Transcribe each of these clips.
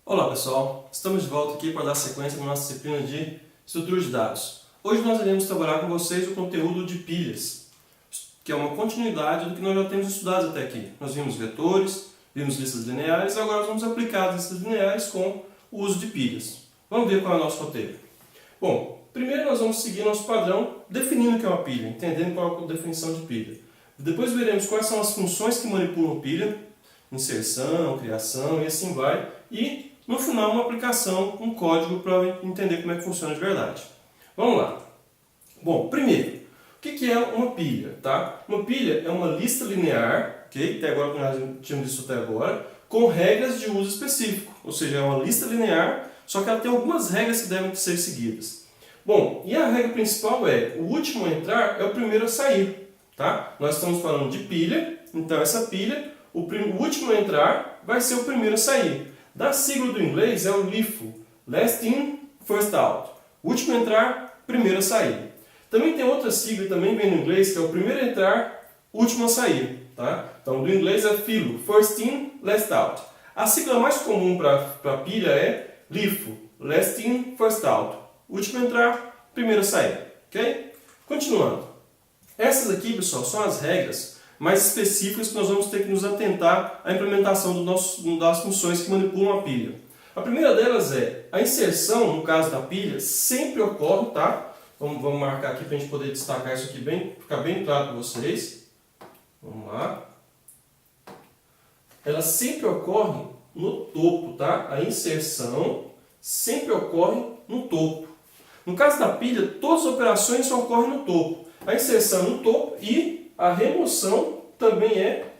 Olá pessoal, estamos de volta aqui para dar sequência na nossa disciplina de estrutura de dados. Hoje nós iremos trabalhar com vocês o conteúdo de pilhas, que é uma continuidade do que nós já temos estudado até aqui. Nós vimos vetores, vimos listas lineares e agora nós vamos aplicar as listas lineares com o uso de pilhas. Vamos ver qual é o nosso roteiro. Bom, primeiro nós vamos seguir nosso padrão definindo o que é uma pilha, entendendo qual é a definição de pilha. Depois veremos quais são as funções que manipulam pilha, inserção, criação e assim vai. E no final uma aplicação, um código para entender como é que funciona de verdade. Vamos lá. Bom, primeiro, o que é uma pilha? Tá? Uma pilha é uma lista linear, ok? Até agora nós tínhamos visto até agora, com regras de uso específico. Ou seja, é uma lista linear, só que ela tem algumas regras que devem ser seguidas. Bom, e a regra principal é, o último a entrar é o primeiro a sair. Tá? Nós estamos falando de pilha, então essa pilha, o último a entrar vai ser o primeiro a sair. Da sigla do inglês é o LIFO, Last In, First Out. O último a entrar, primeiro a sair. Também tem outra sigla que também vem no inglês, que é o primeiro a entrar, último a sair. Tá? Então do inglês é FILO, First In, Last Out. A sigla mais comum para pilha é LIFO, Last In, First Out. Último a entrar, primeiro a sair. Okay? Continuando. Essas aqui, pessoal, são as regras mais específicas que nós vamos ter que nos atentar à implementação das funções que manipulam a pilha. A primeira delas é a inserção, no caso da pilha, sempre ocorre, tá? Vamos marcar aqui para a gente poder destacar isso aqui ficar bem claro para vocês. Vamos lá. Ela sempre ocorre no topo, tá? A inserção sempre ocorre no topo. No caso da pilha, todas as operações ocorrem no topo. A inserção no topo e a remoção também é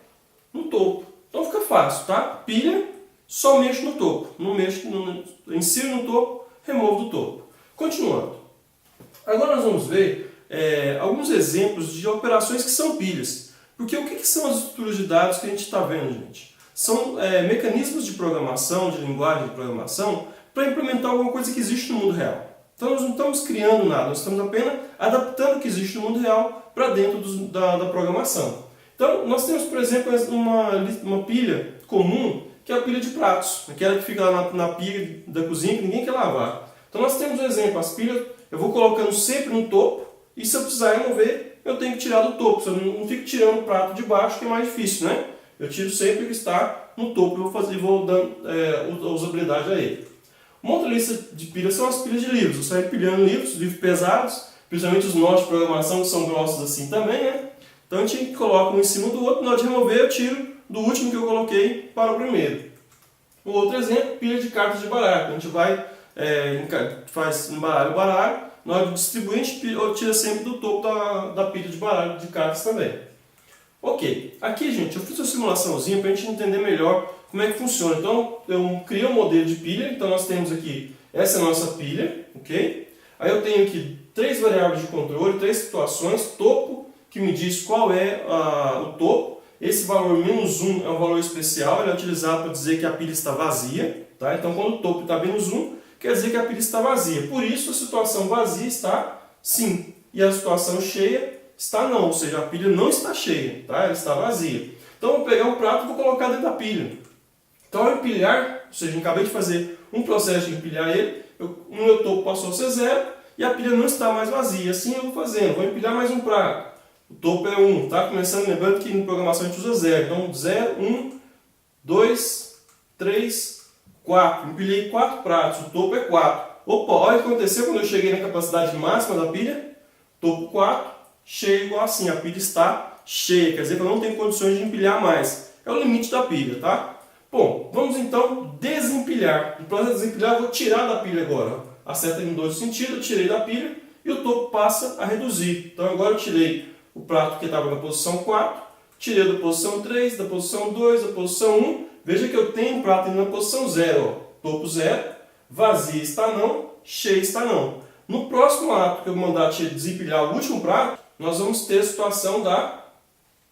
no topo. Então fica fácil, tá? Pilha, só mexo no topo. Não mexo, insiro no topo, removo do topo. Continuando. Agora nós vamos ver alguns exemplos de operações que são pilhas. Porque o que são as estruturas de dados que a gente está vendo, gente? São mecanismos de programação, de linguagem de programação, para implementar alguma coisa que existe no mundo real. Então nós não estamos criando nada, nós estamos apenas adaptando o que existe no mundo real para dentro da programação. Então nós temos, por exemplo, uma pilha comum, que é a pilha de pratos, aquela que fica lá na pia da cozinha que ninguém quer lavar. Então nós temos um exemplo, as pilhas eu vou colocando sempre no topo e se eu precisar remover, eu tenho que tirar do topo, se eu não fico tirando o prato de baixo, que é mais difícil, né? Eu tiro sempre o que está no topo e vou dando usabilidade a ele. Uma outra lista de pilhas são as pilhas de livros. Eu saio empilhando livros pesados, principalmente os nós de programação que são grossos assim também, né? Então a gente coloca um em cima do outro, na hora de remover eu tiro do último que eu coloquei para o primeiro. Um outro exemplo, pilha de cartas de baralho. A gente faz embaralha o baralho, na hora de distribuir a gente tira sempre do topo da pilha de baralho de cartas também. Ok, aqui gente, eu fiz uma simulaçãozinha para a gente entender melhor como é que funciona. Então, eu criei um modelo de pilha, então nós temos aqui, essa é a nossa pilha, ok? Aí eu tenho aqui 3 variáveis de controle, 3 situações, topo, que me diz qual é o topo. Esse valor -1 é um valor especial, ele é utilizado para dizer que a pilha está vazia, tá? Então, quando o topo está -1, quer dizer que a pilha está vazia. Por isso, a situação vazia está sim, e a situação cheia está não, ou seja, a pilha não está cheia, tá? Ela está vazia. Então, eu vou pegar o prato e vou colocar dentro da pilha. Então, ao empilhar, ou seja, eu acabei de fazer um processo de empilhar ele, o meu topo passou a ser 0 e a pilha não está mais vazia. Assim eu vou fazendo, vou empilhar mais um prato. O topo é 1, tá? Começando, lembrando que em programação a gente usa 0. Então, 0, 1, 2, 3, 4. Empilhei 4 pratos, o topo é 4. Opa, olha o que aconteceu quando eu cheguei na capacidade máxima da pilha. Topo 4, cheio igual assim, a pilha está cheia, quer dizer que eu não tenho condições de empilhar mais. É o limite da pilha, tá? Bom, vamos então desempilhar. No processo de desempilhar, eu vou tirar da pilha agora. A seta em 2 sentidos, eu tirei da pilha e o topo passa a reduzir. Então agora eu tirei o prato que estava na posição 4, tirei da posição 3, da posição 2, da posição 1. Veja que eu tenho um prato na posição 0, ó. Topo 0, vazia está não, cheia está não. No próximo ato que eu mandar desempilhar o último prato, nós vamos ter a situação da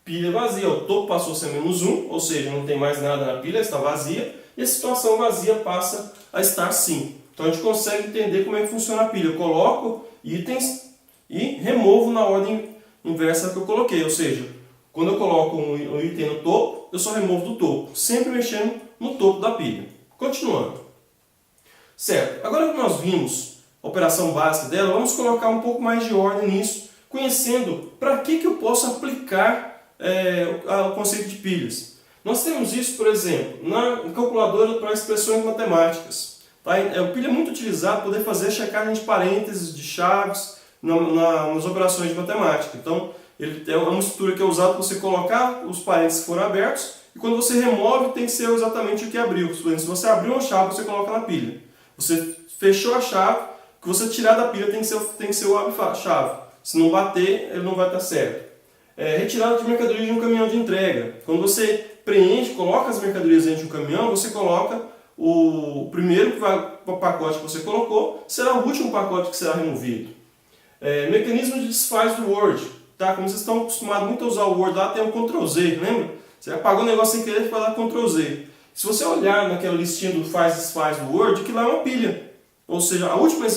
pilha vazia. O topo passou a ser -1, ou seja, não tem mais nada na pilha, está vazia. E a situação vazia passa a estar sim. Então a gente consegue entender como é que funciona a pilha. Eu coloco itens e removo na ordem inversa que eu coloquei. Ou seja, quando eu coloco um item no topo, eu só removo do topo. Sempre mexendo no topo da pilha. Continuando. Certo, agora que nós vimos a operação básica dela, vamos colocar um pouco mais de ordem nisso, conhecendo para que eu posso aplicar o conceito de pilhas. Nós temos isso, por exemplo, na calculadora para expressões matemáticas. Tá? O pilha é muito utilizado para poder fazer a checagem de parênteses, de chaves, nas operações de matemática. Então, ele é uma estrutura que é usada para você colocar os parênteses que foram abertos, e quando você remove, tem que ser exatamente o que abriu. Se você abriu uma chave, você coloca na pilha. Você fechou a chave, o que você tirar da pilha tem que ser o abre-chave. Se não bater, ele não vai estar certo. Retirada de mercadorias de um caminhão de entrega. Quando você preenche, coloca as mercadorias dentro de um caminhão, você coloca o primeiro que vai para o pacote que você colocou, será o último pacote que será removido. Mecanismo de desfaz do Word. Tá? Como vocês estão acostumados muito a usar o Word lá, tem um Ctrl Z, lembra? Você apagou o negócio sem querer e vai dar Ctrl Z. Se você olhar naquela listinha do faz-desfaz do Word, que lá é uma pilha. Ou seja, a última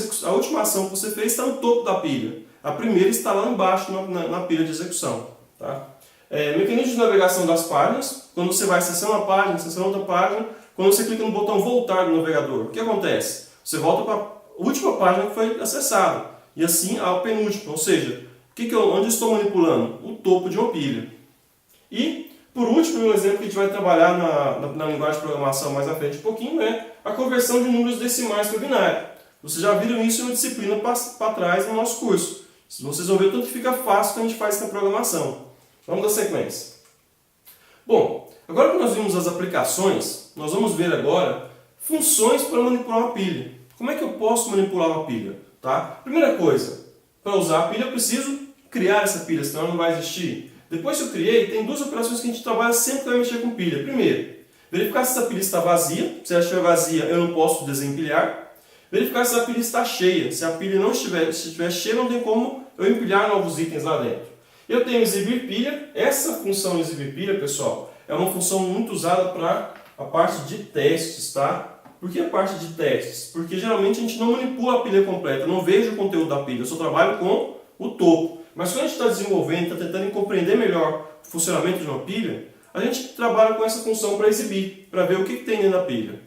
ação que você fez está no topo da pilha. A primeira está lá embaixo na pilha de execução. Tá? Mecanismo de navegação das páginas. Quando você vai acessar uma página, acessar outra página, quando você clica no botão voltar no navegador, o que acontece? Você volta para a última página que foi acessada. E assim a penúltima. Ou seja, onde eu estou manipulando? O topo de uma pilha. E, por último, um exemplo que a gente vai trabalhar na linguagem de programação mais à frente um pouquinho é a conversão de números decimais para binário. Vocês já viram isso em uma disciplina para trás no nosso curso. Vocês vão ver o tanto que fica fácil quando a gente faz isso na programação. Vamos dar sequência. Bom, agora que nós vimos as aplicações, nós vamos ver agora funções para manipular uma pilha. Como é que eu posso manipular uma pilha? Tá? Primeira coisa, para usar a pilha eu preciso criar essa pilha, senão ela não vai existir. Depois que eu criei, tem duas operações que a gente trabalha sempre que vai mexer com pilha. Primeiro, verificar se essa pilha está vazia. Se ela estiver vazia, eu não posso desempilhar. Verificar se a pilha está cheia. Se a pilha não estiver cheia, não tem como eu empilhar novos itens lá dentro. Eu tenho exibir pilha. Essa função exibir pilha, pessoal, é uma função muito usada para a parte de testes, tá? Por que a parte de testes? Porque geralmente a gente não manipula a pilha completa, eu não vejo o conteúdo da pilha, eu só trabalho com o topo. Mas quando a gente está desenvolvendo, está tentando compreender melhor o funcionamento de uma pilha, a gente trabalha com essa função para exibir, para ver o que tem dentro da pilha.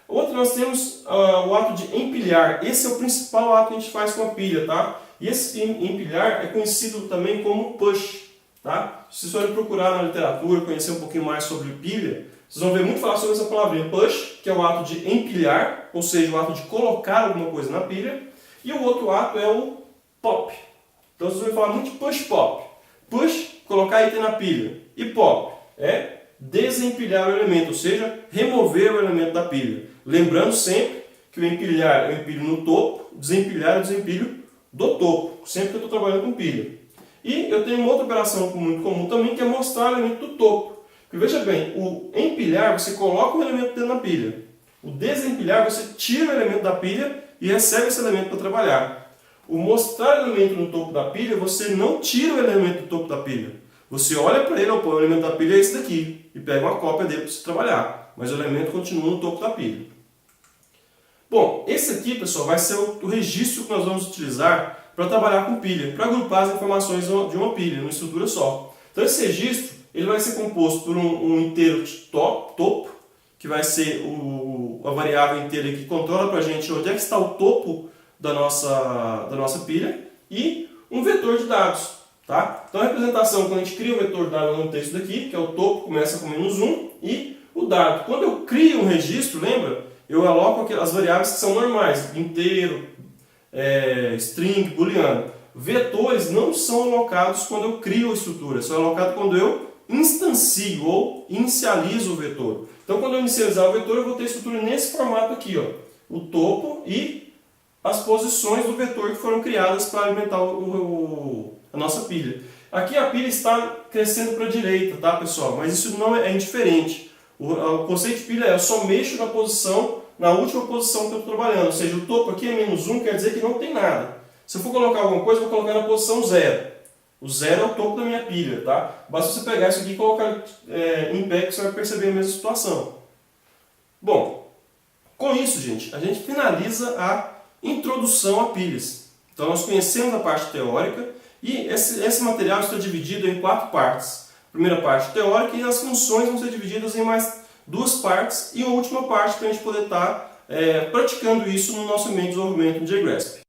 Outro, nós temos o ato de empilhar. Esse é o principal ato que a gente faz com a pilha, tá? E esse empilhar é conhecido também como push, tá? Se vocês forem procurar na literatura, conhecer um pouquinho mais sobre pilha, vocês vão ver muito falar sobre essa palavrinha push, que é o ato de empilhar, ou seja, o ato de colocar alguma coisa na pilha. E o outro ato é o pop. Então vocês vão falar muito de push-pop. Push, colocar item na pilha. E pop é desempilhar o elemento, ou seja, remover o elemento da pilha. Lembrando sempre que o empilhar eu empilho no topo, desempilhar eu desempilho do topo, sempre que eu estou trabalhando com pilha. E eu tenho uma outra operação muito comum também, que é mostrar o elemento do topo. Porque veja bem, o empilhar você coloca o elemento dentro da pilha. O desempilhar você tira o elemento da pilha e recebe esse elemento para trabalhar. O mostrar o elemento no topo da pilha, você não tira o elemento do topo da pilha. Você olha para ele, o elemento da pilha é esse daqui, e pega uma cópia dele para você trabalhar. Mas o elemento continua no topo da pilha. Bom, esse aqui, pessoal, vai ser o registro que nós vamos utilizar para trabalhar com pilha, para agrupar as informações de uma pilha, numa estrutura só. Então esse registro ele vai ser composto por um inteiro topo, que vai ser a variável inteira que controla para a gente onde é que está o topo da nossa pilha, e um vetor de dados. Tá? Então a representação, quando a gente cria o vetor de dados no texto daqui, que é o topo, começa com -1, e o dado. Quando eu crio um registro, lembra? Eu aloco as variáveis que são normais, inteiro, string, booleano. Vetores não são alocados quando eu crio a estrutura, são alocados quando eu instancio ou inicializo o vetor. Então quando eu inicializar o vetor, eu vou ter a estrutura nesse formato aqui, ó, o topo e as posições do vetor que foram criadas para alimentar a nossa pilha. Aqui a pilha está crescendo para a direita, tá, pessoal? Mas isso não é indiferente. O conceito de pilha é eu só mexo na última posição que eu estou trabalhando. Ou seja, o topo aqui é -1, quer dizer que não tem nada. Se eu for colocar alguma coisa, eu vou colocar na posição 0. O 0 é o topo da minha pilha, tá? Basta você pegar isso aqui e colocar em pé que você vai perceber a mesma situação. Bom, com isso, gente, a gente finaliza a introdução a pilhas. Então nós conhecemos a parte teórica e esse material está dividido em 4 partes. A primeira parte teórica, e as funções vão ser divididas em mais 2 partes e uma última parte para a gente poder estar praticando isso no nosso meio de desenvolvimento de JGRASP.